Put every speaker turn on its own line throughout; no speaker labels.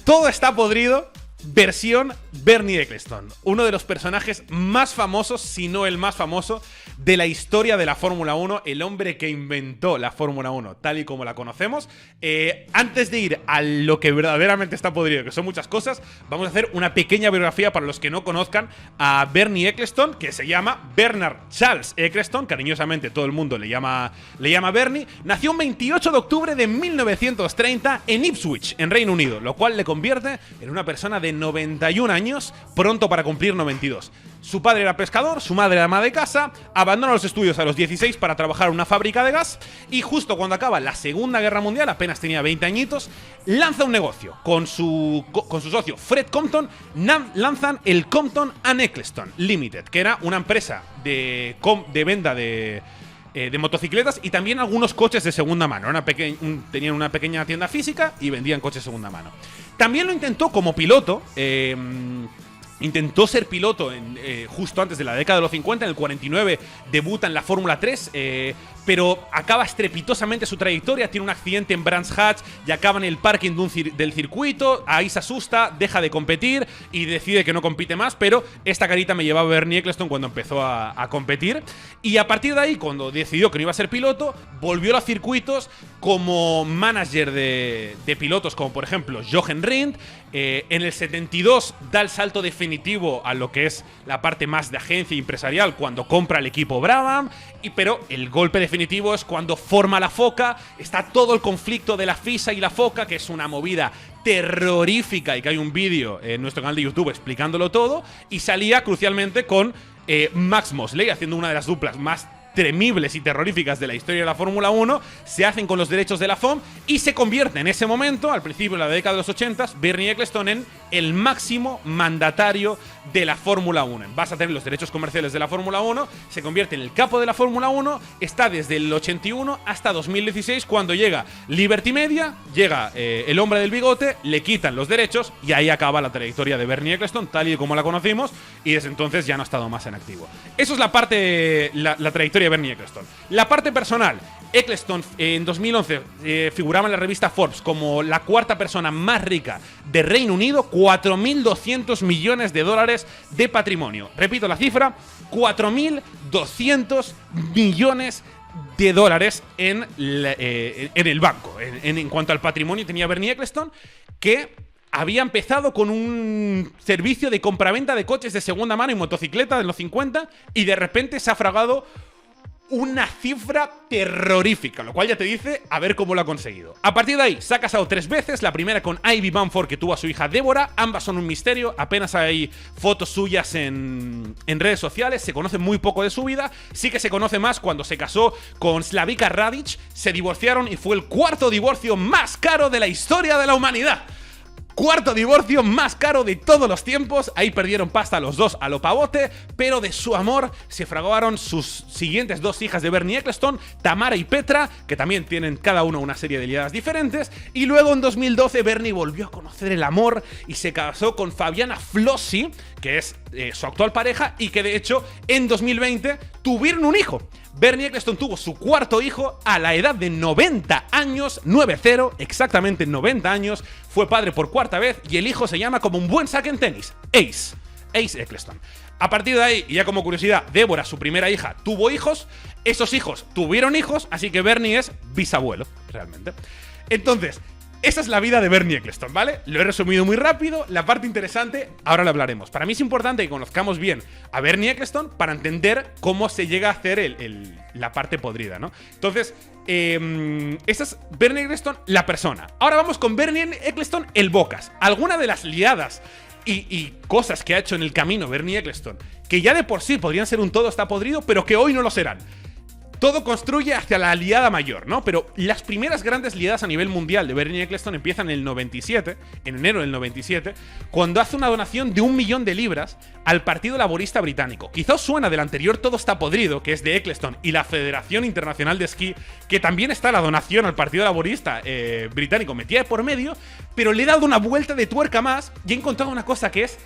Todo está podrido. Versión Bernie Ecclestone, uno de los personajes más famosos, si no el más famoso, de la historia de la Fórmula 1, el hombre que inventó la Fórmula 1 tal y como la conocemos. Antes de ir a lo que verdaderamente está podrido, que son muchas cosas, vamos a hacer una pequeña biografía para los que no conozcan a Bernie Ecclestone, que se llama Bernard Charles Ecclestone, cariñosamente todo el mundo le llama Bernie. Nació un 28 de octubre de 1930 en Ipswich, en Reino Unido, lo cual le convierte en una persona de 91 años, pronto para cumplir 92. Su padre era pescador, su madre era ama de casa, abandona los estudios a los 16 para trabajar en una fábrica de gas y justo cuando acaba la Segunda Guerra Mundial, apenas tenía 20 añitos, lanza un negocio. Con su socio Fred Compton lanzan el Compton & Ecclestone Limited, que era una empresa de venta de motocicletas y también algunos coches de segunda mano. Tenían una pequeña tienda física y vendían coches de segunda mano. También lo intentó como piloto. Intentó ser piloto justo antes de la década de los 50. En el 49 debuta en la Fórmula 3, pero acaba estrepitosamente su trayectoria. Tiene un accidente en Brands Hatch y acaba en el parking del circuito. Ahí se asusta, deja de competir y decide que no compite más. Pero esta carita me llevaba a Bernie Ecclestone cuando empezó a competir. Y a partir de ahí, cuando decidió que no iba a ser piloto, volvió a los circuitos como manager de pilotos, como por ejemplo Jochen Rindt. En el 72 da el salto definitivo a lo que es la parte más de agencia empresarial cuando compra el equipo Brabham. Pero el golpe definitivo es cuando forma la FOCA. Está todo el conflicto de la FISA y la FOCA, que es una movida terrorífica y que hay un vídeo en nuestro canal de YouTube explicándolo todo. Y salía crucialmente con Max Mosley haciendo una de las duplas más temibles y terroríficas de la historia de la Fórmula 1, se hacen con los derechos de la FOM y se convierte en ese momento, al principio de la década de los 80, Bernie Ecclestone en el máximo mandatario de la Fórmula 1. Vas a tener los derechos comerciales de la Fórmula 1, se convierte en el capo de la Fórmula 1, está desde el 81 hasta 2016, cuando llega Liberty Media, llega el hombre del bigote, le quitan los derechos y ahí acaba la trayectoria de Bernie Ecclestone, tal y como la conocimos, y desde entonces ya no ha estado más en activo. Eso es la parte, la trayectoria de Bernie Ecclestone. La parte personal, Ecclestone en 2011 figuraba en la revista Forbes como la cuarta persona más rica de Reino Unido, 4.200 millones de dólares de patrimonio. Repito la cifra, 4.200 millones de dólares en el banco. En cuanto al patrimonio tenía Bernie Ecclestone, que había empezado con un servicio de compraventa de coches de segunda mano y motocicletas en los 50 y de repente se ha fragado una cifra terrorífica, lo cual ya te dice a ver cómo lo ha conseguido. A partir de ahí se ha casado 3 veces, la primera con Ivy Bamford, que tuvo a su hija Débora, ambas son un misterio, apenas hay fotos suyas en redes sociales, se conoce muy poco de su vida, sí que se conoce más cuando se casó con Slavica Radic, se divorciaron y fue el cuarto divorcio más caro de la historia de la humanidad. Cuarto divorcio más caro de todos los tiempos. Ahí perdieron pasta los dos a lo pavote, pero de su amor se fraguaron sus siguientes 2 hijas de Bernie Ecclestone, Tamara y Petra, que también tienen cada uno una serie de liadas diferentes. Y luego en 2012 Bernie volvió a conocer el amor y se casó con Fabiana Flossi, que es su actual pareja, y que de hecho en 2020 tuvieron un hijo. Bernie Ecclestone tuvo su cuarto hijo a la edad de 90 años, 90, exactamente 90 años, fue padre por cuarta vez y el hijo se llama como un buen saque en tenis, Ace Ecclestone. A partir de ahí, y ya como curiosidad, Débora, su primera hija, tuvo hijos, esos hijos tuvieron hijos, así que Bernie es bisabuelo, realmente. Entonces, esa es la vida de Bernie Ecclestone, ¿vale? Lo he resumido muy rápido, la parte interesante ahora la hablaremos. Para mí es importante que conozcamos bien a Bernie Ecclestone para entender cómo se llega a hacer la parte podrida, ¿no? Entonces, esa es Bernie Ecclestone, la persona. Ahora vamos con Bernie Ecclestone, el bocas. Alguna de las liadas y cosas que ha hecho en el camino Bernie Ecclestone, que ya de por sí podrían ser un todo está podrido, pero que hoy no lo serán. Todo construye hacia la liada mayor, ¿no? Pero las primeras grandes liadas a nivel mundial de Bernie Ecclestone empiezan en el 97, en enero del 97, cuando hace una donación de 1 millón de libras al Partido Laborista Británico. Quizá os suena del anterior Todo está podrido, que es de Ecclestone y la Federación Internacional de Esquí, que también está la donación al Partido Laborista Británico metida de por medio, pero le he dado una vuelta de tuerca más y he encontrado una cosa que es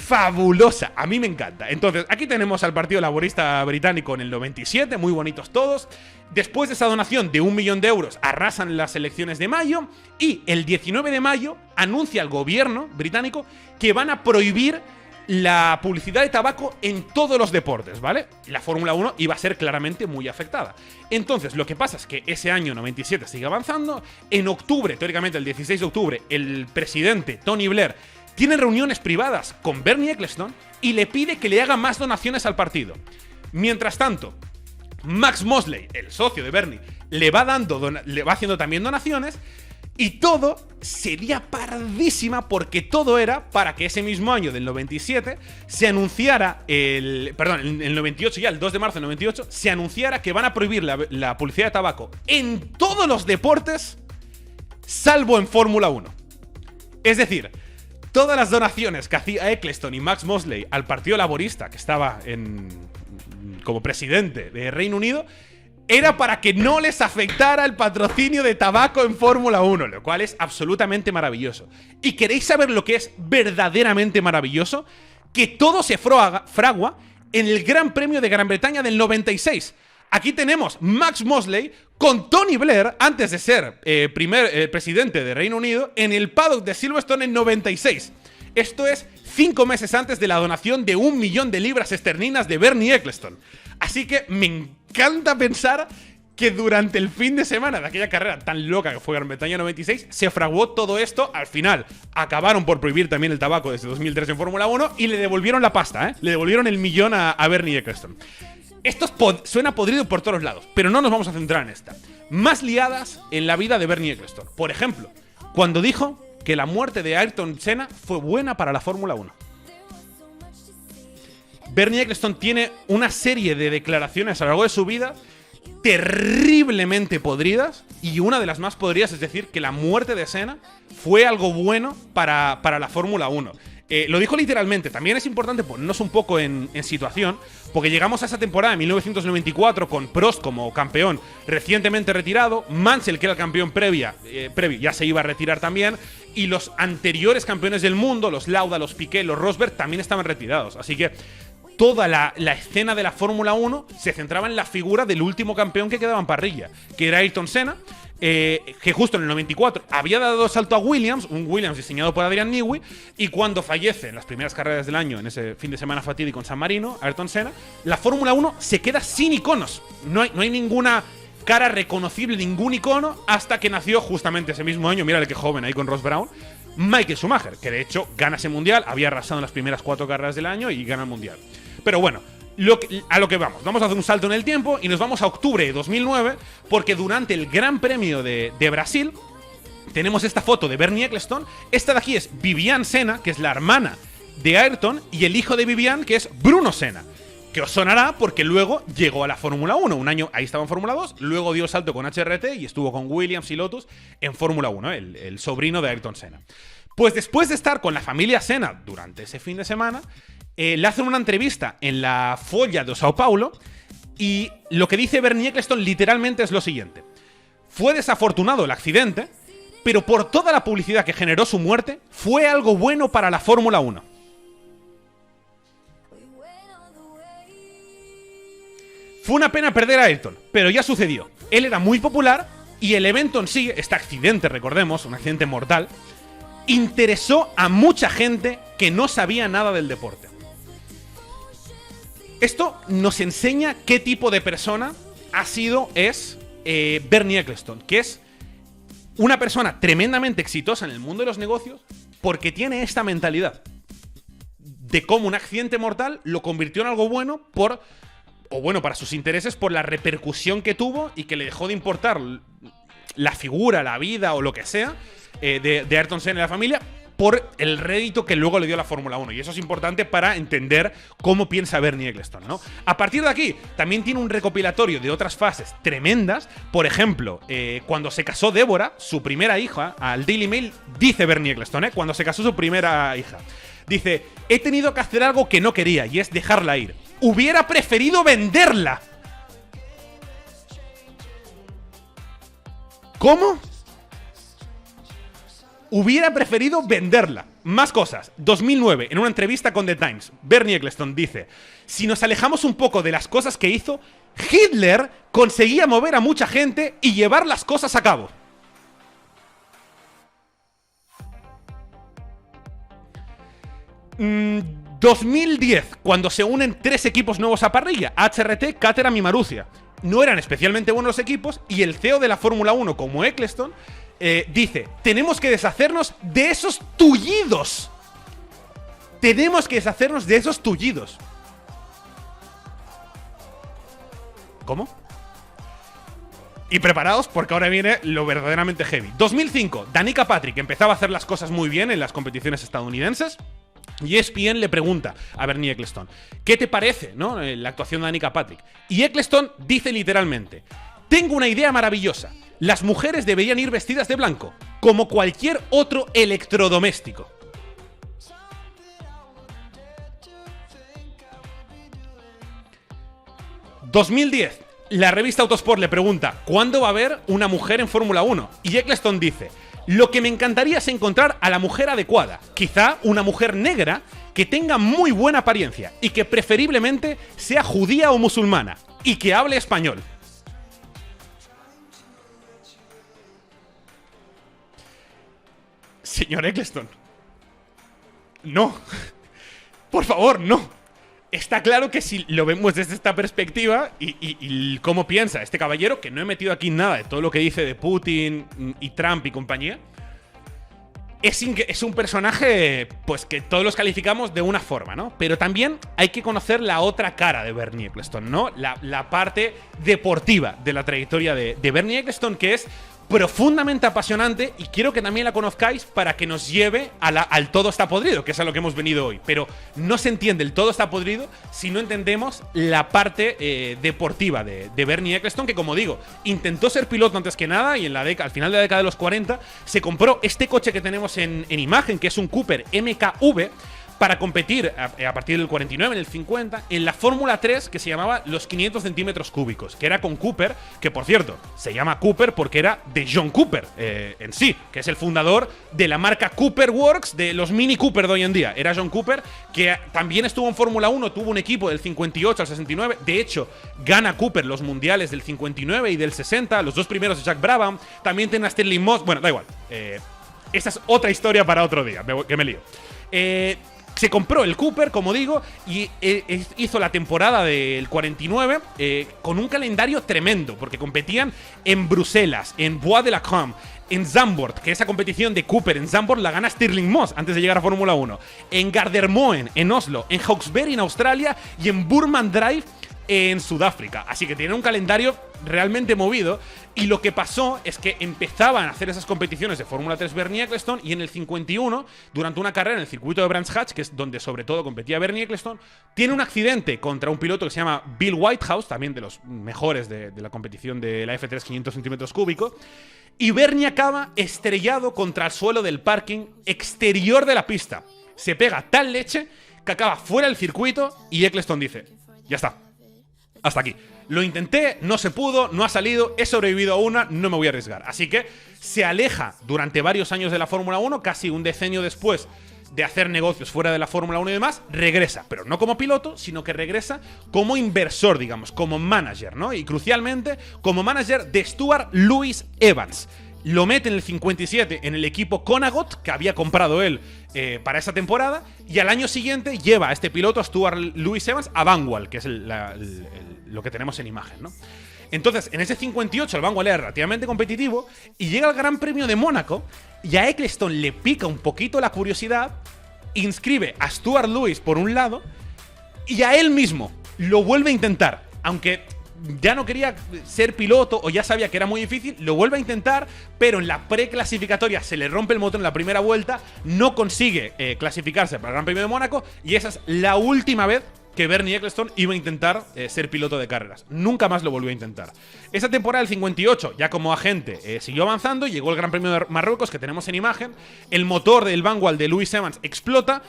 fabulosa. A mí me encanta. Entonces, aquí tenemos al Partido Laborista Británico en el 97, muy bonitos todos. Después de esa donación de 1 millón de euros, arrasan las elecciones de mayo y el 19 de mayo anuncia el gobierno británico que van a prohibir la publicidad de tabaco en todos los deportes, ¿vale? La Fórmula 1 iba a ser claramente muy afectada. Entonces, lo que pasa es que ese año 97 sigue avanzando. En octubre, teóricamente el 16 de octubre, el presidente Tony Blair tiene reuniones privadas con Bernie Ecclestone y le pide que le haga más donaciones al partido. Mientras tanto, Max Mosley, el socio de Bernie, le va haciendo también donaciones. Y todo sería pardísima porque todo era para que ese mismo año del 97 se anunciara en el 98 ya, el 2 de marzo del 98, se anunciara que van a prohibir la publicidad de tabaco en todos los deportes, salvo en Fórmula 1. Es decir, todas las donaciones que hacía Ecclestone y Max Mosley al Partido Laborista, que estaba como presidente de Reino Unido, era para que no les afectara el patrocinio de tabaco en Fórmula 1, lo cual es absolutamente maravilloso. ¿Y queréis saber lo que es verdaderamente maravilloso? Que todo se fragua en el Gran Premio de Gran Bretaña del 96. Aquí tenemos Max Mosley con Tony Blair, antes de ser presidente de Reino Unido, en el paddock de Silverstone en 96. Esto es 5 meses antes de la donación de 1 millón de libras esterlinas de Bernie Ecclestone. Así que me encanta pensar que durante el fin de semana de aquella carrera tan loca que fue Gran Bretaña 96, se fraguó todo esto. Al final acabaron por prohibir también el tabaco desde 2003 en Fórmula 1 y le devolvieron la pasta, ¿eh? Le devolvieron el millón a Bernie Ecclestone. Esto suena podrido por todos lados, pero no nos vamos a centrar en esta. Más liadas en la vida de Bernie Ecclestone. Por ejemplo, cuando dijo que la muerte de Ayrton Senna fue buena para la Fórmula 1. Bernie Ecclestone tiene una serie de declaraciones a lo largo de su vida terriblemente podridas, y una de las más podridas es decir que la muerte de Senna fue algo bueno para la Fórmula 1. Lo dijo literalmente. También es importante ponernos un poco en situación, porque llegamos a esa temporada de 1994 con Prost como campeón recientemente retirado, Mansell, que era el campeón previo, ya se iba a retirar también, y los anteriores campeones del mundo, los Lauda, los Piquet, los Rosberg, también estaban retirados. Así que toda la escena de la Fórmula 1 se centraba en la figura del último campeón que quedaba en parrilla, que era Ayrton Senna, que justo en el 94 había dado salto a Williams, un Williams diseñado por Adrian Newey, y cuando fallece en las primeras carreras del año, en ese fin de semana fatídico en San Marino, Ayrton Senna, la Fórmula 1 se queda sin iconos. No hay ninguna cara reconocible, ningún icono, hasta que nació justamente ese mismo año, mírale qué joven ahí con Ross Brown, Michael Schumacher, que de hecho gana ese mundial, había arrasado en las primeras 4 carreras del año y gana el mundial. Pero bueno, a lo que vamos a hacer un salto en el tiempo y nos vamos a octubre de 2009, porque durante el Gran Premio de Brasil tenemos esta foto de Bernie Ecclestone. Esta de aquí es Viviane Senna, que es la hermana de Ayrton, y el hijo de Viviane, que es Bruno Senna, que os sonará porque luego llegó a la Fórmula 1. Un año ahí estaba en Fórmula 2, luego dio salto con HRT y estuvo con Williams y Lotus en Fórmula 1, el sobrino de Ayrton Senna. Pues después de estar con la familia Senna durante ese fin de semana, le hacen una entrevista en la Folha de Sao Paulo y lo que dice Bernie Ecclestone literalmente es lo siguiente: fue desafortunado el accidente, pero por toda la publicidad que generó su muerte, fue algo bueno para la Fórmula 1. Fue una pena perder a Ayrton, pero ya sucedió. Él era muy popular y el evento en sí, este accidente, recordemos, un accidente mortal, interesó a mucha gente que no sabía nada del deporte. Esto nos enseña qué tipo de persona es Bernie Ecclestone, que es una persona tremendamente exitosa en el mundo de los negocios porque tiene esta mentalidad de cómo un accidente mortal lo convirtió en algo bueno para sus intereses, por la repercusión que tuvo y que le dejó de importar la figura, la vida o lo que sea de Ayrton Senna y la familia, por el rédito que luego le dio la Fórmula 1. Y eso es importante para entender cómo piensa Bernie Ecclestone, ¿no? A partir de aquí, también tiene un recopilatorio de otras fases tremendas. Por ejemplo, cuando se casó Débora, su primera hija, al Daily Mail, dice Bernie Ecclestone, cuando se casó su primera hija, dice: he tenido que hacer algo que no quería, y es dejarla ir. Hubiera preferido venderla. ¿Cómo? Hubiera preferido venderla. Más cosas. 2009, en una entrevista con The Times, Bernie Ecclestone dice: si nos alejamos un poco de las cosas que hizo, Hitler conseguía mover a mucha gente y llevar las cosas a cabo. Mm, 2010, cuando se unen 3 equipos nuevos a parrilla, HRT, Caterham y Marussia. No eran especialmente buenos los equipos y el CEO de la Fórmula 1, como Ecclestone, dice: tenemos que deshacernos de esos tullidos. Tenemos que deshacernos de esos tullidos. ¿Cómo? Y preparaos porque ahora viene lo verdaderamente heavy. 2005, Danica Patrick empezaba a hacer las cosas muy bien en las competiciones estadounidenses. Y ESPN le pregunta a Bernie Ecclestone: ¿qué te parece, no, la actuación de Danica Patrick? Y Ecclestone dice literalmente: tengo una idea maravillosa. Las mujeres deberían ir vestidas de blanco, como cualquier otro electrodoméstico. ...2010... la revista Autosport le pregunta: ¿cuándo va a haber una mujer en Fórmula 1? Y Ecclestone dice: lo que me encantaría es encontrar a la mujer adecuada. Quizá una mujer negra que tenga muy buena apariencia y que preferiblemente sea judía o musulmana y que hable español. Señor Ecclestone, no. Por favor, no. Está claro que si lo vemos desde esta perspectiva y cómo piensa este caballero, que no he metido aquí nada de todo lo que dice de Putin y Trump y compañía, es un personaje pues que todos los calificamos de una forma, ¿no? Pero también hay que conocer la otra cara de Bernie Ecclestone, ¿no? La parte deportiva de la trayectoria de Bernie Ecclestone, que es profundamente apasionante, y quiero que también la conozcáis para que nos lleve al todo está podrido, que es a lo que hemos venido hoy. Pero no se entiende el todo está podrido si no entendemos la parte deportiva de Bernie Ecclestone, que, como digo, intentó ser piloto antes que nada, y al final de la década de los 40 se compró este coche que tenemos en imagen, que es un Cooper MKV, para competir a partir del 49, en el 50, en la Fórmula 3, que se llamaba los 500 centímetros cúbicos, que era con Cooper, que por cierto, se llama Cooper porque era de John Cooper en sí, que es el fundador de la marca Cooper Works, de los Mini Cooper de hoy en día. Era John Cooper, que también estuvo en Fórmula 1, tuvo un equipo del 58 al 69, de hecho, gana Cooper los mundiales del 59 y del 60, los 2 primeros de Jack Brabham, también tiene a Sterling Moss, bueno, da igual, esa es otra historia para otro día, que me lío. Se compró el Cooper, como digo, y hizo la temporada del 49 con un calendario tremendo, porque competían en Bruselas, en Bois de la Crème, en Zandvoort, que esa competición de Cooper en Zandvoort la gana Stirling Moss antes de llegar a Fórmula 1, en Gardermoen, en Oslo, en Hawkesbury, en Australia, y en Burman Drive, en Sudáfrica. Así que tiene un calendario realmente movido. Y lo que pasó es que empezaban a hacer esas competiciones de Fórmula 3 Bernie Ecclestone, y en el 51, durante una carrera en el circuito de Brands Hatch, que es donde sobre todo competía Bernie Ecclestone, tiene un accidente contra un piloto que se llama Bill Whitehouse, también de los mejores de la competición de la F3 500 centímetros cúbicos, y Bernie acaba estrellado contra el suelo del parking exterior de la pista. Se pega tal leche que acaba fuera del circuito, y Ecclestone dice: ya está, hasta aquí. Lo intenté, no se pudo, no ha salido, he sobrevivido a una, no me voy a arriesgar. Así que se aleja durante varios años de la Fórmula 1, casi un decenio después de hacer negocios fuera de la Fórmula 1 y demás, regresa, pero no como piloto, sino que regresa como inversor, digamos, como manager, ¿no? Y crucialmente, como manager de Stuart Lewis Evans. Lo mete en el 57 en el equipo Conagot, que había comprado él para esa temporada, y al año siguiente lleva a este piloto, a Stuart Lewis Evans, a Vanwall, que es lo que tenemos en imagen, ¿no? Entonces, en ese 58 el Vanwall era relativamente competitivo, y llega al Gran Premio de Mónaco, y a Ecclestone le pica un poquito la curiosidad, inscribe a Stuart Lewis por un lado, y a él mismo lo vuelve a intentar, aunque ya no quería ser piloto o ya sabía que era muy difícil, lo vuelve a intentar, pero en la preclasificatoria se le rompe el motor en la primera vuelta, no consigue clasificarse para el Gran Premio de Mónaco, y esa es la última vez que Bernie Ecclestone iba a intentar ser piloto de carreras. Nunca más lo volvió a intentar. Esa temporada del 58, ya como agente, siguió avanzando, llegó el Gran Premio de Marruecos, que tenemos en imagen, el motor del Vanwall de Lewis Evans explota,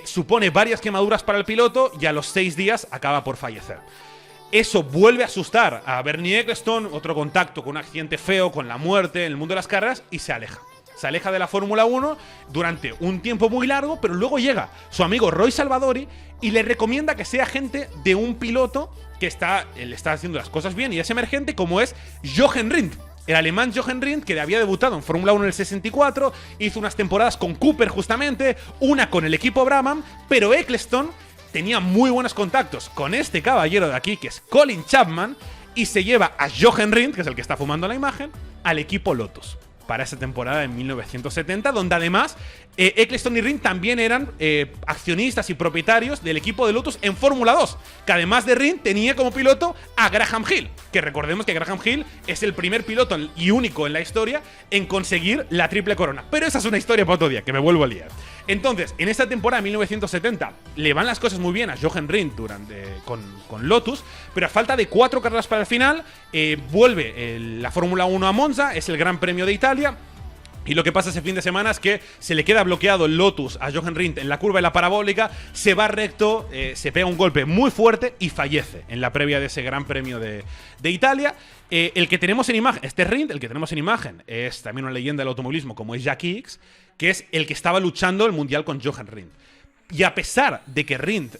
supone varias quemaduras para el piloto, y a los 6 días acaba por fallecer. Eso vuelve a asustar a Bernie Ecclestone, otro contacto con un accidente feo, con la muerte en el mundo de las carreras, y se aleja. Se aleja de la Fórmula 1 durante un tiempo muy largo, pero luego llega su amigo Roy Salvadori y le recomienda que sea agente de un piloto que él está haciendo las cosas bien y es emergente, como es Jochen Rindt. El alemán Jochen Rindt, que había debutado en Fórmula 1 en el 64, hizo unas temporadas con Cooper justamente, una con el equipo Brabham, pero Ecclestone tenía muy buenos contactos con este caballero de aquí, que es Colin Chapman, y se lleva a Jochen Rindt, que es el que está fumando la imagen, al equipo Lotus para esa temporada de 1970, donde además Ecclestone y Rindt también eran accionistas y propietarios del equipo de Lotus en Fórmula 2, que además de Rindt tenía como piloto a Graham Hill, que recordemos que Graham Hill es el primer piloto y único en la historia en conseguir la triple corona. Pero esa es una historia para otro día, que me vuelvo a liar. Entonces, en esta temporada de 1970 le van las cosas muy bien a Jochen Rindt con Lotus, pero a falta de 4 carreras para el final, vuelve la Fórmula 1 a Monza, es el Gran Premio de Italia. Y lo que pasa ese fin de semana es que se le queda bloqueado el Lotus a Jochen Rindt en la curva de la parabólica, se va recto, se pega un golpe muy fuerte y fallece en la previa de ese Gran Premio de Italia. El que tenemos en imagen, Rindt, el que tenemos en imagen, es también una leyenda del automovilismo como es Jack Hicks, que es el que estaba luchando el mundial con Jochen Rindt. Y a pesar de que Rindt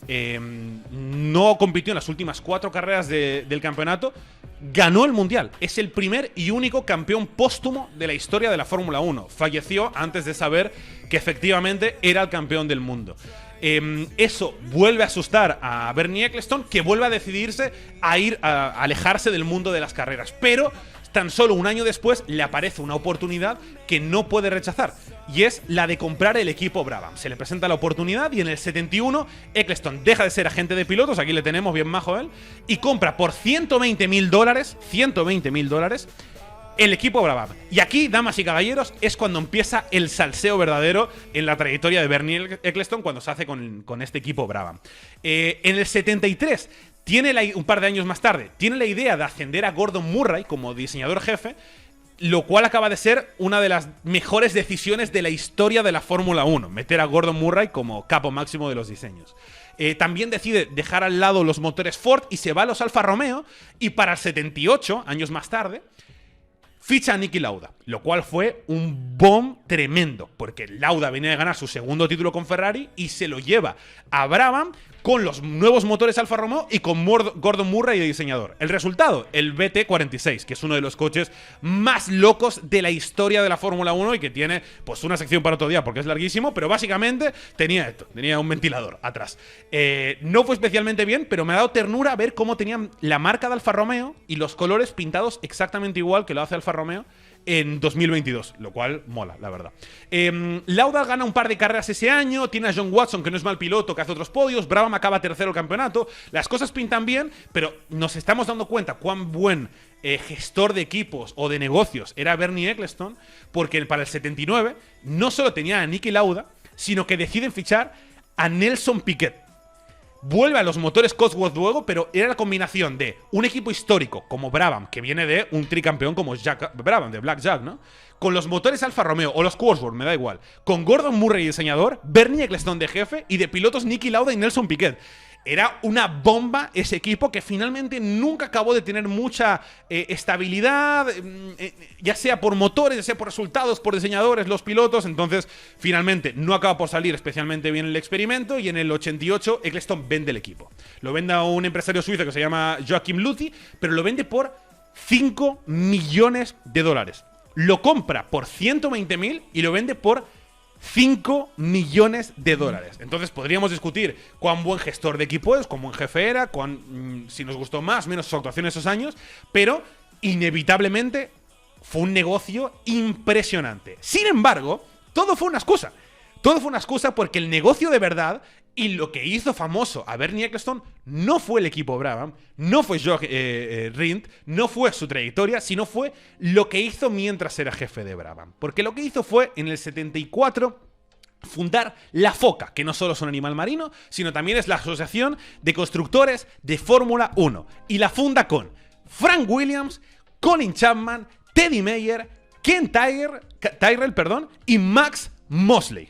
no compitió en las últimas 4 carreras del campeonato, ganó el mundial. Es el primer y único campeón póstumo de la historia de la Fórmula 1. Falleció antes de saber que efectivamente era el campeón del mundo. Eso vuelve a asustar a Bernie Ecclestone, que vuelve a decidirse a alejarse del mundo de las carreras. Pero tan solo un año después le aparece una oportunidad que no puede rechazar, y es la de comprar el equipo Brabham. Se le presenta la oportunidad y en el 71 Ecclestone deja de ser agente de pilotos, aquí le tenemos bien majo él, y compra por $120,000 el equipo Brabham. Y aquí, damas y caballeros, es cuando empieza el salseo verdadero en la trayectoria de Bernie Ecclestone, cuando se hace con este equipo Brabham. En el 73 un par de años más tarde, tiene la idea de ascender a Gordon Murray como diseñador jefe, lo cual acaba de ser una de las mejores decisiones de la historia de la Fórmula 1, meter a Gordon Murray como capo máximo de los diseños. También decide dejar al lado los motores Ford y se va a los Alfa Romeo, y para el 78, años más tarde, ficha a Niki Lauda, lo cual fue un boom tremendo, porque Lauda venía de ganar su segundo título con Ferrari y se lo lleva a Brabham con los nuevos motores Alfa Romeo y con Gordon Murray de diseñador. El resultado, el BT46, que es uno de los coches más locos de la historia de la Fórmula 1 y que tiene pues una sección para otro día porque es larguísimo, pero básicamente tenía un ventilador atrás. No fue especialmente bien, pero me ha dado ternura ver cómo tenían la marca de Alfa Romeo y los colores pintados exactamente igual que lo hace Alfa Romeo en 2022, lo cual mola, la verdad. Lauda gana un par de carreras ese año, tiene a John Watson, que no es mal piloto, que hace otros podios, Brabham acaba tercero el campeonato, las cosas pintan bien, pero nos estamos dando cuenta cuán buen gestor de equipos o de negocios era Bernie Ecclestone, porque para el 79 no solo tenía a Niki Lauda, sino que deciden fichar a Nelson Piquet. Vuelve a los motores Cosworth luego, pero era la combinación de un equipo histórico como Brabham, que viene de un tricampeón como Jack Brabham, de Black Jack, ¿no? Con los motores Alfa Romeo o los Cosworth, me da igual. Con Gordon Murray, diseñador, Bernie Ecclestone de jefe y de pilotos Niki Lauda y Nelson Piquet. Era una bomba ese equipo que finalmente nunca acabó de tener mucha estabilidad, ya sea por motores, ya sea por resultados, por diseñadores, los pilotos. Entonces, finalmente no acaba por salir especialmente bien el experimento y en el 88 Ecclestone vende el equipo. Lo vende a un empresario suizo que se llama Joachim Luthi, pero lo vende por $5 millones. Lo compra por 120.000 y lo vende por $5 millones. Entonces podríamos discutir cuán buen gestor de equipo es, cuán buen jefe era, si nos gustó más o menos su actuación esos años, pero inevitablemente fue un negocio impresionante. Sin embargo, todo fue una excusa. Todo fue una excusa porque el negocio de verdad y lo que hizo famoso a Bernie Ecclestone no fue el equipo Brabham, no fue Rindt, no fue su trayectoria, sino fue lo que hizo mientras era jefe de Brabham. Porque lo que hizo fue, en el 74, fundar la FOCA, que no solo es un animal marino, sino también es la Asociación de Constructores de Fórmula 1. Y la funda con Frank Williams, Colin Chapman, Teddy Mayer, Ken Tyrrell, y Max Mosley.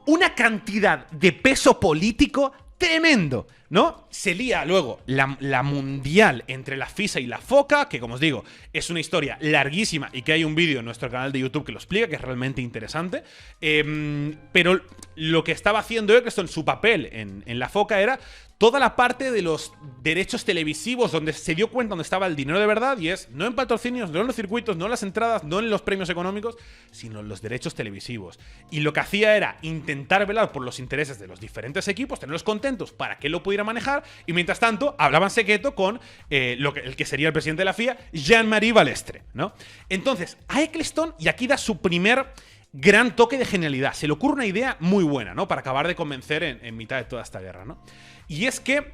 Una cantidad de peso político tremendo, ¿no? Se lía luego la mundial entre la FISA y la FOCA, que como os digo, es una historia larguísima y que hay un vídeo en nuestro canal de YouTube que lo explica, que es realmente interesante. Pero lo que estaba haciendo Eccleston, su papel en la FOCA era toda la parte de los derechos televisivos, donde se dio cuenta dónde estaba el dinero de verdad, y es no en patrocinios, no en los circuitos, no en las entradas, no en los premios económicos, sino en los derechos televisivos. Y lo que hacía era intentar velar por los intereses de los diferentes equipos, tenerlos contentos para que él lo pudiera manejar, y mientras tanto hablaba en secreto con el que sería el presidente de la FIA, Jean-Marie Balestre, ¿no? Entonces, a Eccleston, y aquí da su primer gran toque de genialidad, se le ocurre una idea muy buena, ¿no? Para acabar de convencer en mitad de toda esta guerra, ¿no? Y es que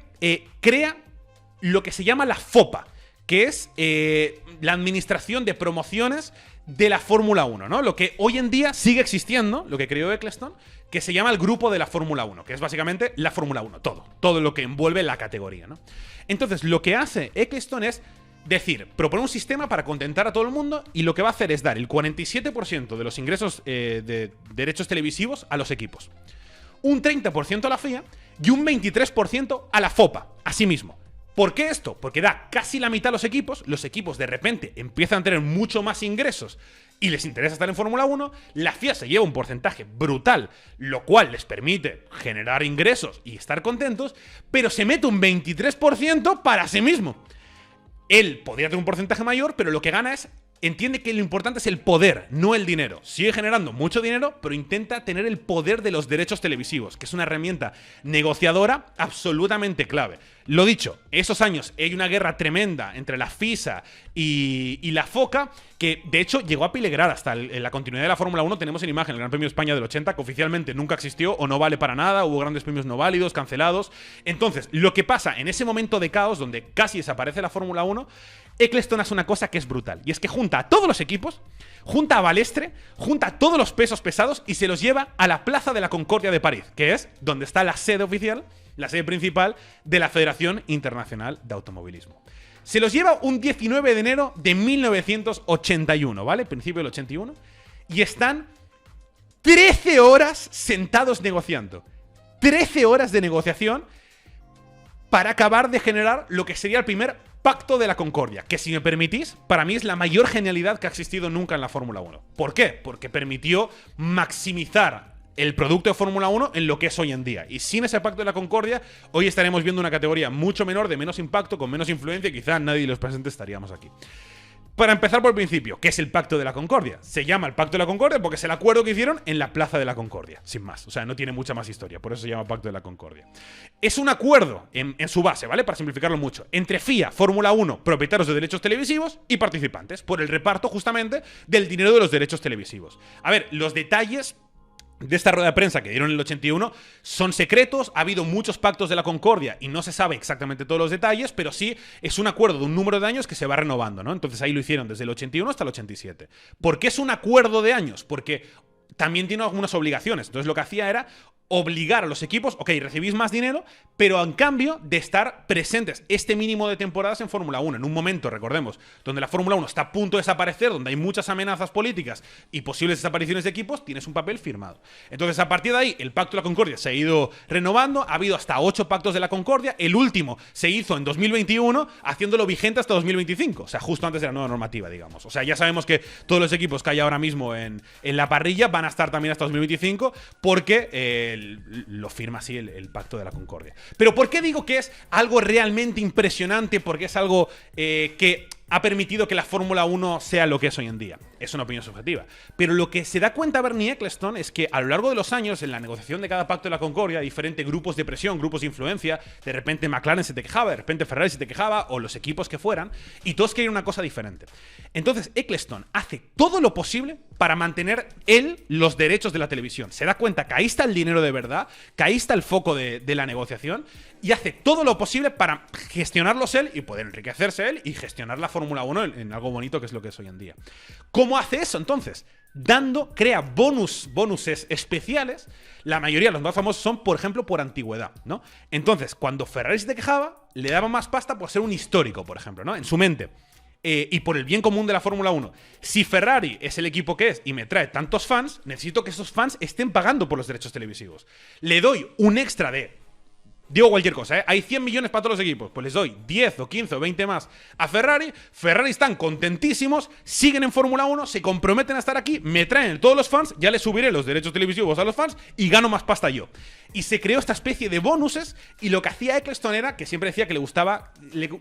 crea lo que se llama la FOPA, que es la administración de promociones de la Fórmula 1, ¿no? Lo que hoy en día sigue existiendo, lo que creó Eccleston, que se llama el grupo de la Fórmula 1, que es básicamente la Fórmula 1, todo lo que envuelve la categoría, ¿no? Entonces, lo que hace Eccleston es propone un sistema para contentar a todo el mundo, y lo que va a hacer es dar el 47% de los ingresos de derechos televisivos a los equipos, un 30% a la FIA y un 23% a la FOPA, asimismo. ¿Por qué esto? Porque da casi la mitad a los equipos de repente empiezan a tener mucho más ingresos y les interesa estar en Fórmula 1, la FIA se lleva un porcentaje brutal, lo cual les permite generar ingresos y estar contentos, pero se mete un 23% para sí mismo. Él podría tener un porcentaje mayor, pero lo que gana entiende que lo importante es el poder, no el dinero. Sigue generando mucho dinero, pero intenta tener el poder de los derechos televisivos, que es una herramienta negociadora absolutamente clave. Lo dicho, esos años hay una guerra tremenda entre la FISA y la FOCA, que de hecho llegó a peligrar hasta en la continuidad de la Fórmula 1. Tenemos en imagen el Gran Premio de España del 80, que oficialmente nunca existió o no vale para nada, hubo grandes premios no válidos, cancelados. Entonces, lo que pasa en ese momento de caos, donde casi desaparece la Fórmula 1, Eccleston hace una cosa que es brutal, y es que junta a todos los equipos, junta a Balestre, junta a todos los pesos pesados y se los lleva a la Plaza de la Concordia de París, que es donde está la sede oficial, la sede principal de la Federación Internacional de Automovilismo. Se los lleva un 19 de enero de 1981, ¿vale? Principio del 81. Y están 13 horas sentados negociando. 13 horas de negociación para acabar de generar lo que sería el primer Pacto de la Concordia, que, si me permitís, para mí es la mayor genialidad que ha existido nunca en la Fórmula 1. ¿Por qué? Porque permitió maximizar el producto de Fórmula 1 en lo que es hoy en día. Y sin ese Pacto de la Concordia, hoy estaremos viendo una categoría mucho menor, de menos impacto, con menos influencia, y quizá nadie de los presentes estaríamos aquí. Para empezar por el principio, ¿qué es el Pacto de la Concordia? Se llama el Pacto de la Concordia porque es el acuerdo que hicieron en la Plaza de la Concordia, sin más. O sea, no tiene mucha más historia, por eso se llama Pacto de la Concordia. Es un acuerdo en su base, ¿vale? Para simplificarlo mucho, entre FIA, Fórmula 1, propietarios de derechos televisivos y participantes, por el reparto justamente del dinero de los derechos televisivos. A ver, los detalles de esta rueda de prensa que dieron en el 81 son secretos. Ha habido muchos pactos de la Concordia y no se sabe exactamente todos los detalles, pero sí es un acuerdo de un número de años que se va renovando, ¿no? Entonces ahí lo hicieron desde el 81 hasta el 87. ¿Por qué es un acuerdo de años? Porque también tiene algunas obligaciones. Entonces lo que hacía era obligar a los equipos, ok, recibís más dinero, pero en cambio de estar presentes este mínimo de temporadas en Fórmula 1, en un momento, recordemos, donde la Fórmula 1 está a punto de desaparecer, donde hay muchas amenazas políticas y posibles desapariciones de equipos, tienes un papel firmado. Entonces, a partir de ahí, el Pacto de la Concordia se ha ido renovando, ha habido hasta 8 pactos de la Concordia, el último se hizo en 2021, haciéndolo vigente hasta 2025, o sea, justo antes de la nueva normativa, digamos. O sea, ya sabemos que todos los equipos que hay ahora mismo en la parrilla van a estar también hasta 2025, porque lo firma así el Pacto de la Concordia. Pero ¿por qué digo que es algo realmente impresionante? Porque es algo que ha permitido que la Fórmula 1 sea lo que es hoy en día. Es una opinión subjetiva. Pero lo que se da cuenta Bernie Eccleston es que a lo largo de los años, en la negociación de cada Pacto de la Concordia, diferentes grupos de presión, grupos de influencia, de repente McLaren se te quejaba, de repente Ferrari se te quejaba, o los equipos que fueran, y todos querían una cosa diferente. Entonces Eccleston hace todo lo posible para mantener él los derechos de la televisión. Se da cuenta que ahí está el dinero de verdad, que ahí está el foco de la negociación, y hace todo lo posible para gestionarlos él y poder enriquecerse él y gestionar la Fórmula 1 en algo bonito que es lo que es hoy en día. ¿Cómo hace eso entonces? Crea bonuses especiales. La mayoría, los más famosos, son, por ejemplo, por antigüedad, ¿no? Entonces, cuando Ferrari se te quejaba, le daba más pasta por ser un histórico, por ejemplo, ¿no? En su mente. Y por el bien común de la Fórmula 1. Si Ferrari es el equipo que es y me trae tantos fans, necesito que esos fans estén pagando por los derechos televisivos. Le doy un extra de Digo cualquier cosa, ¿eh? Hay 100 millones para todos los equipos. Pues les doy 10 o 15 o 20 más a Ferrari. Ferrari están contentísimos, siguen en Fórmula 1, se comprometen a estar aquí, me traen todos los fans, ya les subiré los derechos televisivos a los fans y gano más pasta yo. Y se creó esta especie de bonuses, y lo que hacía Eccleston era que siempre decía que le gustaba,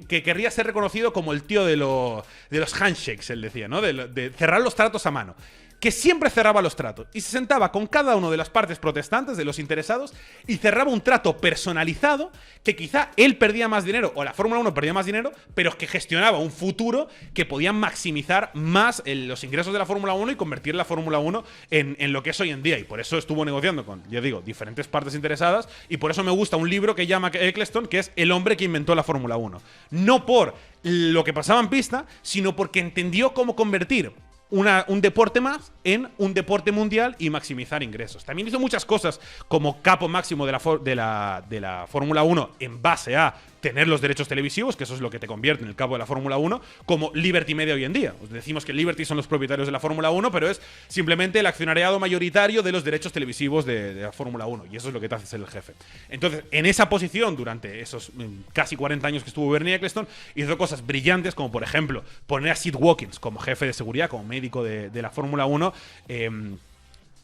que querría ser reconocido como el tío de los handshakes, él decía, ¿no? De cerrar los tratos a mano. Que siempre cerraba los tratos y se sentaba con cada una de las partes protestantes, de los interesados, y cerraba un trato personalizado que quizá él perdía más dinero o la Fórmula 1 perdía más dinero, pero que gestionaba un futuro que podían maximizar más los ingresos de la Fórmula 1 y convertir la Fórmula 1 en lo que es hoy en día. Y por eso estuvo negociando con, ya digo, diferentes partes interesadas, y por eso me gusta un libro que llama Eccleston, que es El hombre que inventó la Fórmula 1. No por lo que pasaba en pista, sino porque entendió cómo convertir un deporte más en un deporte mundial y maximizar ingresos. También hizo muchas cosas como capo máximo de la Fórmula 1 en base a tener los derechos televisivos, que eso es lo que te convierte en el capo de la Fórmula 1, como Liberty Media hoy en día. Os decimos que Liberty son los propietarios de la Fórmula 1, pero es simplemente el accionariado mayoritario de los derechos televisivos de la Fórmula 1, y eso es lo que te hace ser el jefe. Entonces, en esa posición, durante esos casi 40 años que estuvo Bernie Eccleston, hizo cosas brillantes, como por ejemplo poner a Sid Watkins como jefe de seguridad, como médico de la Fórmula 1,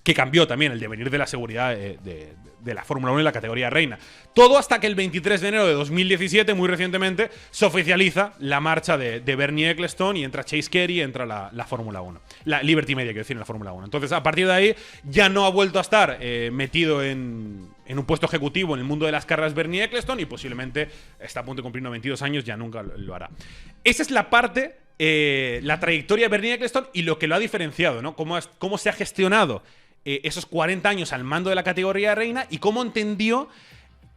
que cambió también el devenir de la seguridad de la Fórmula 1 en la categoría reina. Todo hasta que el 23 de enero de 2017, muy recientemente, se oficializa la marcha de Bernie Eccleston y entra Chase Carey, entra la Fórmula 1. La Liberty Media, quiero decir, en la Fórmula 1. Entonces, a partir de ahí, ya no ha vuelto a estar metido en un puesto ejecutivo en el mundo de las carreras Bernie Eccleston, y posiblemente está a punto de cumplir 92 años, ya nunca lo hará. Esa es la parte, la trayectoria de Bernie Eccleston y lo que lo ha diferenciado, ¿no? Cómo se ha gestionado esos 40 años al mando de la categoría reina, y cómo entendió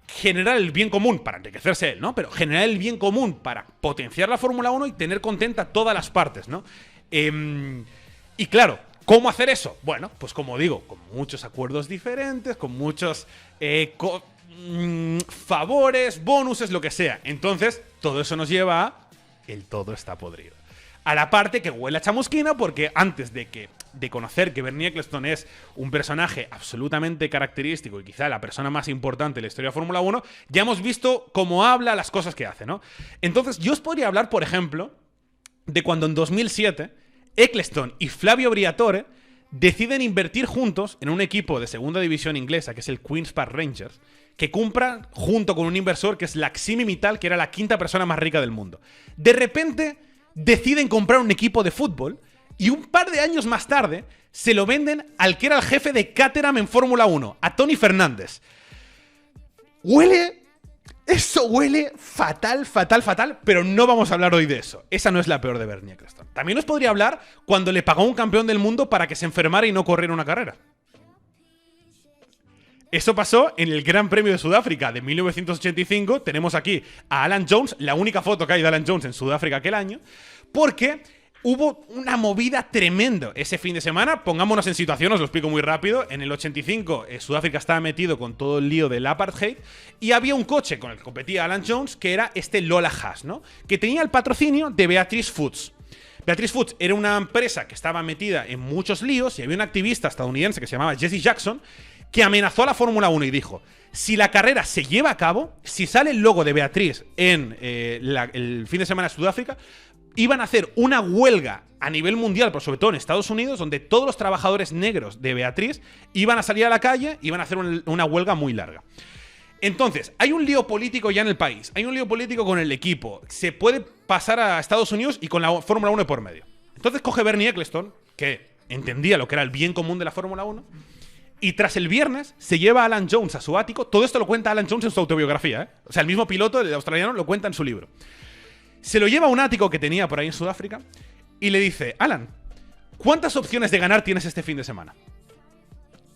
generar el bien común para enriquecerse él, ¿no? Pero generar el bien común para potenciar la Fórmula 1 y tener contenta todas las partes, ¿no? Y claro, ¿cómo hacer eso? Bueno, pues como digo, con muchos acuerdos diferentes, con muchos favores, bonuses, lo que sea. Entonces, todo eso nos lleva a el todo está podrido. A la parte que huele a chamusquina, porque antes de conocer que Bernie Eccleston es un personaje absolutamente característico y quizá la persona más importante de la historia de Fórmula 1, ya hemos visto cómo habla, las cosas que hace, ¿no? Entonces, yo os podría hablar, por ejemplo, de cuando en 2007 Eccleston y Flavio Briatore deciden invertir juntos en un equipo de segunda división inglesa, que es el Queen's Park Rangers, que compran junto con un inversor que es Laxmi Mittal, que era la quinta persona más rica del mundo. De repente deciden comprar un equipo de fútbol, y un par de años más tarde se lo venden al que era el jefe de Caterham en Fórmula 1, a Tony Fernández. Eso huele fatal, fatal, fatal, pero no vamos a hablar hoy de eso. Esa no es la peor de Bernie Eccleston. También os podría hablar cuando le pagó a un campeón del mundo para que se enfermara y no corriera una carrera. Eso pasó en el Gran Premio de Sudáfrica de 1985. Tenemos aquí a Alan Jones, la única foto que hay de Alan Jones en Sudáfrica aquel año, porque hubo una movida tremenda ese fin de semana. Pongámonos en situación, os lo explico muy rápido. En el 85, Sudáfrica estaba metido con todo el lío del apartheid, y había un coche con el que competía Alan Jones, que era este Lola Haas, ¿no? Que tenía el patrocinio de Beatrice Foods. Beatrice Foods era una empresa que estaba metida en muchos líos, y había un activista estadounidense que se llamaba Jesse Jackson, que amenazó a la Fórmula 1 y dijo: si la carrera se lleva a cabo, si sale el logo de Beatrice en el fin de semana de Sudáfrica, iban a hacer una huelga a nivel mundial, pero sobre todo en Estados Unidos, donde todos los trabajadores negros de Beatrice iban a salir a la calle, iban a hacer una huelga muy larga. Entonces, hay un lío político ya en el país, hay un lío político con el equipo, se puede pasar a Estados Unidos y con la Fórmula 1 por medio. Entonces coge Bernie Eccleston, que entendía lo que era el bien común de la Fórmula 1, y tras el viernes se lleva a Alan Jones a su ático. Todo esto lo cuenta Alan Jones en su autobiografía, ¿eh? O sea, el mismo piloto, el australiano, lo cuenta en su libro. Se lo lleva a un ático que tenía por ahí en Sudáfrica y le dice: Alan, ¿cuántas opciones de ganar tienes este fin de semana?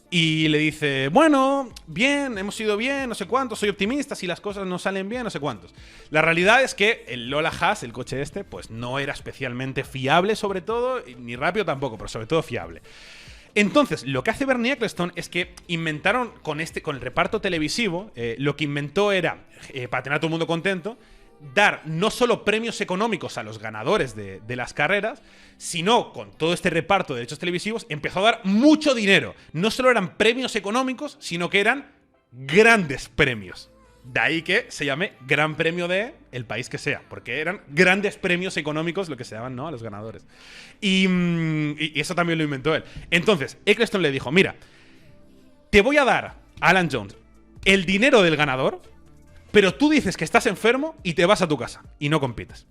Y le dice: bueno, bien, hemos ido bien, no sé cuántos, soy optimista, si las cosas no salen bien, no sé cuántos. La realidad es que el Lola Haas, el coche este, pues no era especialmente fiable, sobre todo, ni rápido tampoco, pero sobre todo fiable. Entonces, lo que hace Bernie Eccleston es que inventaron con el reparto televisivo, lo que inventó era, para tener a todo el mundo contento, dar no solo premios económicos a los ganadores de las carreras, sino con todo este reparto de derechos televisivos empezó a dar mucho dinero. No solo eran premios económicos, sino que eran grandes premios. De ahí que se llame Gran Premio de el país que sea, porque eran grandes premios económicos lo que se daban, ¿no?, a los ganadores. Y eso también lo inventó él. Entonces, Eccleston le dijo, mira, te voy a dar, Alan Jones, el dinero del ganador, pero tú dices que estás enfermo y te vas a tu casa y no compites.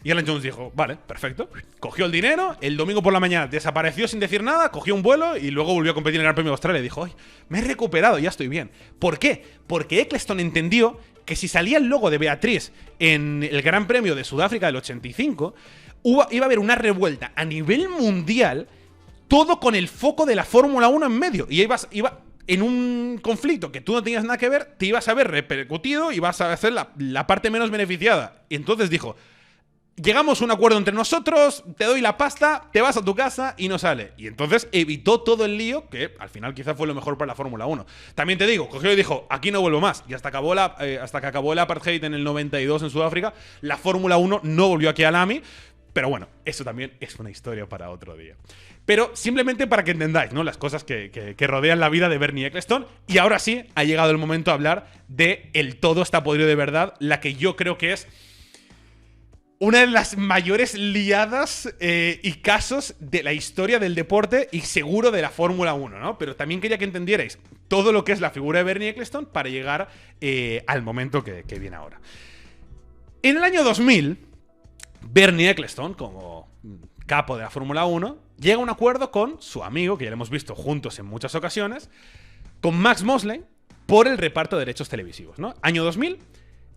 Y Alan Jones dijo, vale, perfecto. Cogió el dinero, el domingo por la mañana desapareció sin decir nada, cogió un vuelo y luego volvió a competir en el Gran Premio de Australia y dijo, oye, me he recuperado, ya estoy bien. ¿Por qué? Porque Eccleston entendió que si salía el logo de Beatriz en el Gran Premio de Sudáfrica del 85, iba a haber una revuelta a nivel mundial, todo con el foco de la Fórmula 1 en medio. Y iba en un conflicto que tú no tenías nada que ver, te ibas a ver repercutido y vas a ser la parte menos beneficiada. Y entonces dijo, llegamos a un acuerdo entre nosotros, te doy la pasta, te vas a tu casa y no sale. Y entonces evitó todo el lío, que al final quizá fue lo mejor para la Fórmula 1. También te digo, cogió y dijo, aquí no vuelvo más. Y hasta que acabó el apartheid en el 92 en Sudáfrica, la Fórmula 1 no volvió aquí a Lamy. Pero bueno, eso también es una historia para otro día. Pero simplemente para que entendáis, ¿no?, las cosas que rodean la vida de Bernie Eccleston. Y ahora sí, ha llegado el momento de hablar de el todo está podrido de verdad, la que yo creo que es una de las mayores liadas y casos de la historia del deporte y seguro de la Fórmula 1, ¿no? Pero también quería que entendierais todo lo que es la figura de Bernie Eccleston para llegar al momento que viene ahora. En el año 2000, Bernie Eccleston, como capo de la Fórmula 1, llega a un acuerdo con su amigo, que ya lo hemos visto juntos en muchas ocasiones, con Max Mosley, por el reparto de derechos televisivos, ¿no? Año 2000,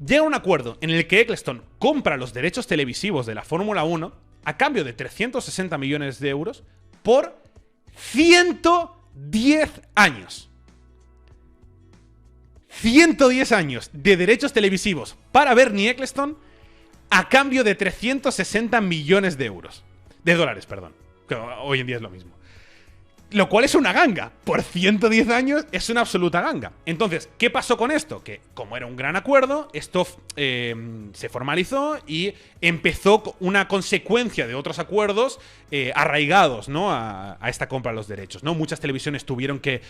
llega a un acuerdo en el que Eccleston compra los derechos televisivos de la Fórmula 1 a cambio de 360 millones de euros por 110 años. 110 años de derechos televisivos para Bernie Eccleston a cambio de 360 millones de euros. De dólares, perdón. Que hoy en día es lo mismo. Lo cual es una ganga. Por 110 años es una absoluta ganga. Entonces, ¿qué pasó con esto? Que como era un gran acuerdo, esto se formalizó y empezó una consecuencia de otros acuerdos arraigados, ¿no?, a esta compra de los derechos, ¿no? Muchas televisiones tuvieron que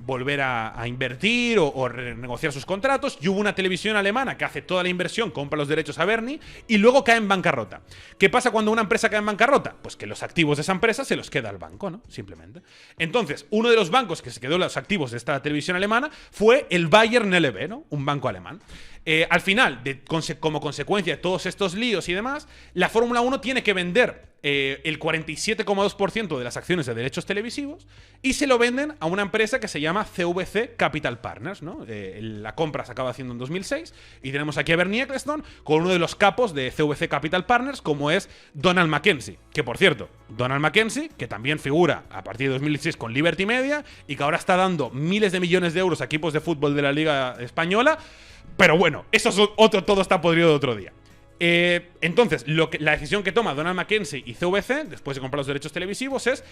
volver a invertir o renegociar sus contratos, y hubo una televisión alemana que hace toda la inversión, compra los derechos a Bernie y luego cae en bancarrota. ¿Qué pasa cuando una empresa cae en bancarrota? Pues que los activos de esa empresa se los queda al banco, ¿no? Simplemente. Entonces, uno de los bancos que se quedó los activos de esta televisión alemana fue el Bayern LB, ¿no?, un banco alemán. Al final, como consecuencia de todos estos líos y demás, la Fórmula 1 tiene que vender el 47,2% de las acciones de derechos televisivos y se lo venden a una empresa que se llama CVC Capital Partners, ¿no? La compra se acaba haciendo en 2006 y tenemos aquí a Bernie Eccleston con uno de los capos de CVC Capital Partners, como es Donald Mackenzie, que por cierto, Donald Mackenzie, que también figura a partir de 2016 con Liberty Media y que ahora está dando miles de millones de euros a equipos de fútbol de la Liga Española. Pero bueno, eso es todo está podrido de otro día. Entonces, la decisión que toma Donald Mackenzie y CVC, después de comprar los derechos televisivos, es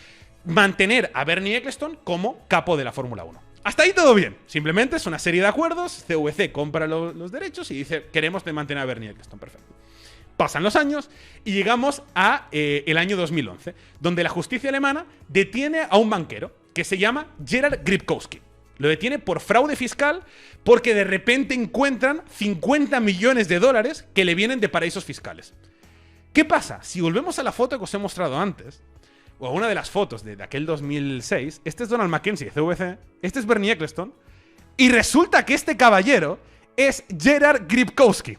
mantener a Bernie Eccleston como capo de la Fórmula 1. Hasta ahí todo bien. Simplemente es una serie de acuerdos. CVC compra los derechos y dice, queremos mantener a Bernie Eccleston. Perfecto. Pasan los años y llegamos a el año 2011, donde la justicia alemana detiene a un banquero que se llama Gerard Gripkowski. Lo detiene por fraude fiscal porque de repente encuentran 50 millones de dólares que le vienen de paraísos fiscales. ¿Qué pasa? Si volvemos a la foto que os he mostrado antes, o a una de las fotos de aquel 2006, este es Donald Mackenzie de CVC, este es Bernie Eccleston, y resulta que este caballero es Gerard Gripkowski.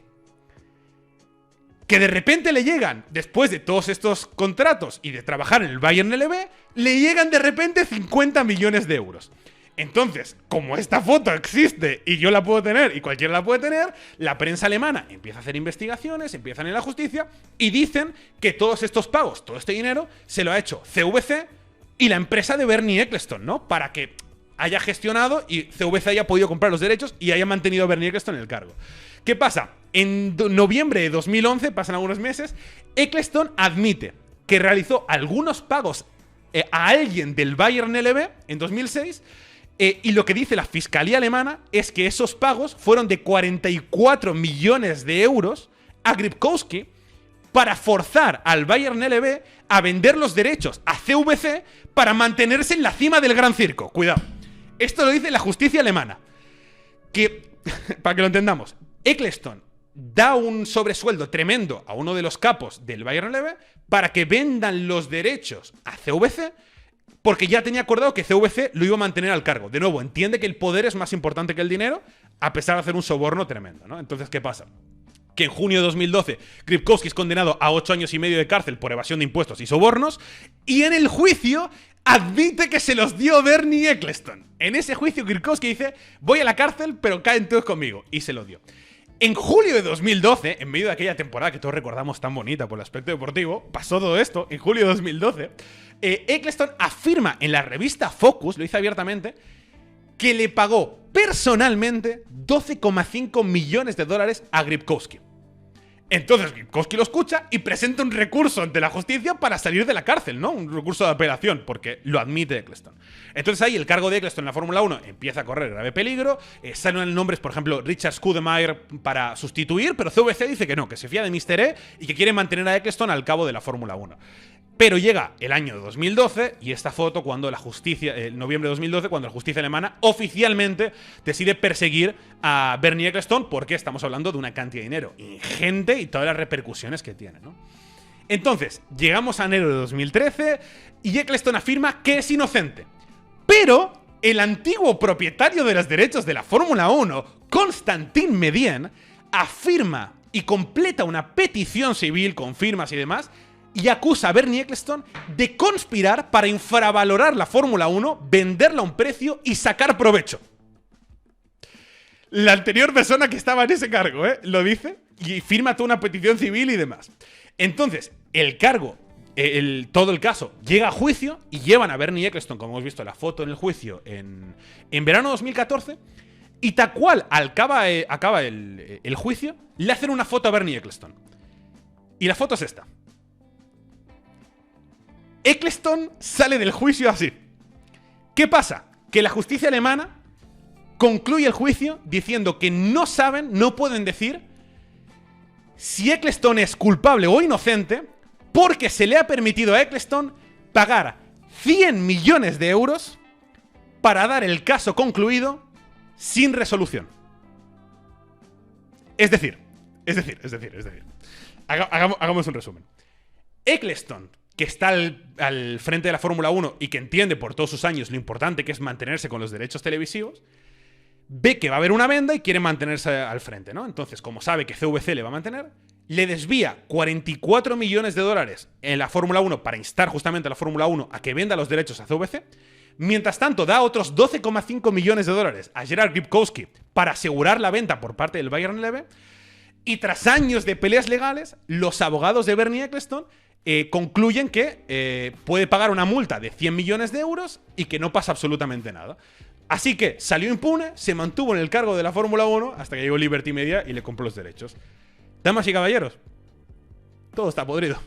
Que de repente le llegan, después de todos estos contratos y de trabajar en el Bayern LB, le llegan de repente 50 millones de euros. Entonces, como esta foto existe y yo la puedo tener y cualquiera la puede tener, la prensa alemana empieza a hacer investigaciones, empiezan en la justicia y dicen que todos estos pagos, todo este dinero, se lo ha hecho CVC y la empresa de Bernie Eccleston, ¿no? Para que haya gestionado y CVC haya podido comprar los derechos y haya mantenido a Bernie Eccleston en el cargo. ¿Qué pasa? En noviembre de 2011, pasan algunos meses, Eccleston admite que realizó algunos pagos a alguien del Bayern LB en 2006. Y lo que dice la fiscalía alemana es que esos pagos fueron de 44 millones de euros a Gripkowski para forzar al Bayern LB a vender los derechos a CVC para mantenerse en la cima del gran circo. Cuidado. Esto lo dice la justicia alemana. que, para que lo entendamos, Eccleston da un sobresueldo tremendo a uno de los capos del Bayern Leve para que vendan los derechos a CVC, porque ya tenía acordado que CVC lo iba a mantener al cargo. De nuevo, entiende que el poder es más importante que el dinero, a pesar de hacer un soborno tremendo, ¿no? Entonces, ¿qué pasa? Que en junio de 2012 Grybkowski es condenado a 8 años y medio de cárcel por evasión de impuestos y sobornos, y en el juicio admite que se los dio Bernie Eccleston. En ese juicio Grybkowski dice, voy a la cárcel, pero caen todos conmigo, y se lo dio. En julio de 2012, en medio de aquella temporada que todos recordamos tan bonita por el aspecto deportivo, pasó todo esto, en julio de 2012, Eccleston afirma en la revista Focus, lo dice abiertamente, que le pagó personalmente 12,5 millones de dólares a Grybkowski. Entonces Grybkowski lo escucha y presenta un recurso ante la justicia para salir de la cárcel, ¿no? Un recurso de apelación, porque lo admite Eccleston. Entonces ahí el cargo de Eccleston en la Fórmula 1 empieza a correr grave peligro. Salen nombres, por ejemplo, Richard Schudemeyer para sustituir, pero CVC dice que no, que se fía de Mr. E y que quiere mantener a Eccleston al cabo de la Fórmula 1. Pero llega el año 2012 y esta foto cuando la justicia, en noviembre de 2012, cuando la justicia alemana oficialmente decide perseguir a Bernie Eccleston, porque estamos hablando de una cantidad de dinero ingente y todas las repercusiones que tiene, ¿no? Entonces, llegamos a enero de 2013 y Eccleston afirma que es inocente. Pero el antiguo propietario de los derechos de la Fórmula 1, Konstantin Medien, afirma y completa una petición civil con firmas y demás, y acusa a Bernie Eccleston de conspirar para infravalorar la Fórmula 1, venderla a un precio y sacar provecho. La anterior persona que estaba en ese cargo, lo dice y firma toda una petición civil y demás. Entonces, el cargo, todo el caso, llega a juicio y llevan a Bernie Eccleston, como hemos visto en la foto en el juicio, en verano de 2014, y tal cual acaba el juicio, le hacen una foto a Bernie Eccleston. Y la foto es esta. Eccleston sale del juicio así. ¿Qué pasa? Que la justicia alemana concluye el juicio diciendo que no saben, no pueden decir si Eccleston es culpable o inocente, porque se le ha permitido a Eccleston pagar 100 millones de euros para dar el caso concluido sin resolución. Es decir. Hagamos un resumen. Eccleston, que está al frente de la Fórmula 1 y que entiende por todos sus años lo importante que es mantenerse con los derechos televisivos, ve que va a haber una venda y quiere mantenerse al frente, ¿no? Entonces, como sabe que CVC le va a mantener, le desvía 44 millones de dólares en la Fórmula 1 para instar justamente a la Fórmula 1 a que venda los derechos a CVC. Mientras tanto, da otros 12,5 millones de dólares a Gerard Grybkowski para asegurar la venta por parte del Bayern Leve. Y tras años de peleas legales, los abogados de Bernie Eccleston concluyen que puede pagar una multa de 100 millones de euros y que no pasa absolutamente nada. Así que salió impune, se mantuvo en el cargo de la Fórmula 1 hasta que llegó Liberty Media y le compró los derechos. Damas y caballeros, todo está podrido.